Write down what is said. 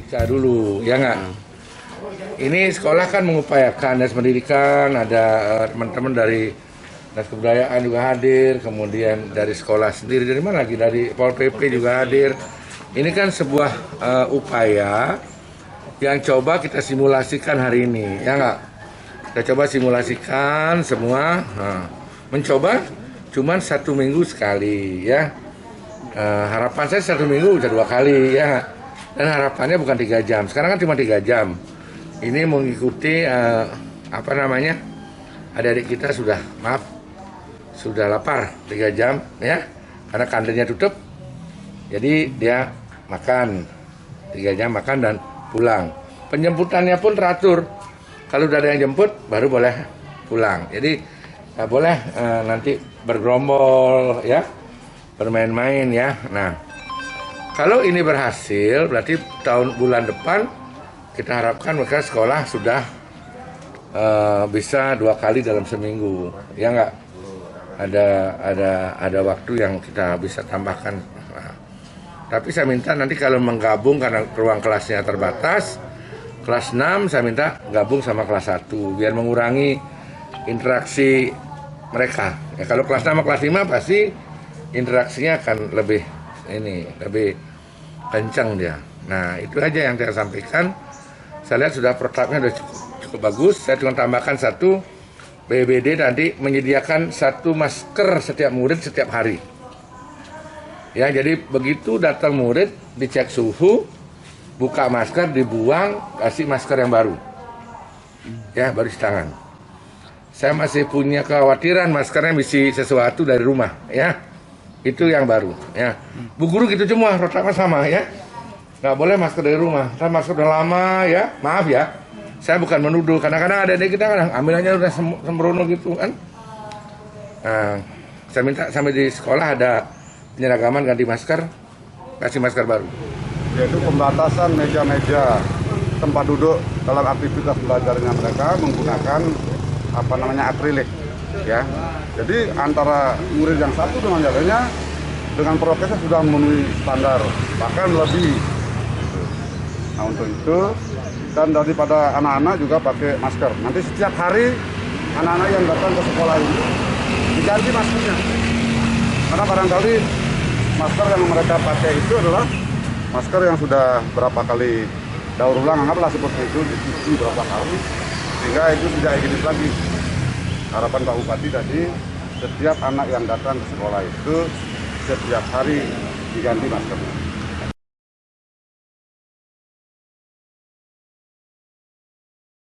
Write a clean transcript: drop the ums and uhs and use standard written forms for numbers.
diperiksa dulu, ya nggak? Ini sekolah kan mengupayakan Dinas Pendidikan, ada teman-teman dari Dinas Kebudayaan juga hadir, kemudian dari sekolah sendiri, dari mana lagi? Dari Pol PP juga hadir. Ini kan sebuah upaya yang coba kita simulasikan hari ini, ya nggak? Kita coba simulasikan semua, mencoba cuman 1 minggu sekali, ya. Harapan saya 1 minggu bisa 2 kali, ya. Dan harapannya bukan 3 jam. Sekarang kan cuma 3 jam. Ini mengikuti adik-adik kita sudah lapar 3 jam, ya. Karena kantinnya tutup. Jadi dia makan 3 jam, makan dan pulang. Penjemputannya pun teratur. Kalau udah ada yang jemput baru boleh pulang. Jadi boleh nanti bergerombol, ya, bermain-main, ya. Nah, kalau ini berhasil berarti bulan depan kita harapkan mereka sekolah sudah bisa 2 kali dalam seminggu, ya nggak? Ada waktu yang kita bisa tambahkan. Nah, tapi saya minta nanti kalau menggabung karena ruang kelasnya terbatas, kelas 6 saya minta gabung sama kelas 1 biar mengurangi interaksi mereka. Ya, kalau kelas 6 sama kelas 5 pasti interaksinya akan lebih kencang dia. Nah, itu aja yang saya sampaikan. Saya lihat sudah protapnya sudah cukup bagus. Saya cuma tambahkan satu, BPBD tadi menyediakan 1 masker setiap murid setiap hari. Ya, jadi begitu datang murid dicek suhu, buka masker, dibuang, kasih masker yang baru. Ya, baru cuci tangan. Saya masih punya kekhawatiran maskernya misi sesuatu dari rumah, ya. Itu yang baru, ya. Bu guru gitu semua, protapnya sama, ya. Nggak boleh masker dari rumah. Kan masker udah lama, ya. Maaf ya. Saya bukan menuduh, kadang-kadang ada kita kadang ambilannya udah sembrono gitu kan. Nah, saya minta sampai di sekolah ada penyeragaman ganti masker, kasih masker baru. Yaitu pembatasan meja-meja tempat duduk dalam aktivitas belajarnya mereka menggunakan akrilik, ya. Jadi antara murid yang satu dengan yang lainnya dengan prokesnya sudah memenuhi standar, bahkan lebih. Nah, untuk itu dan daripada anak-anak juga pakai masker. Nanti setiap hari anak-anak yang datang ke sekolah ini diganti maskernya. Karena barangkali masker yang mereka pakai itu adalah masker yang sudah berapa kali daur ulang, anggaplah seperti itu, dicuci berapa kali, sehingga itu tidak higienis lagi. Harapan Pak Bupati tadi, setiap anak yang datang ke sekolah itu setiap hari diganti maskernya.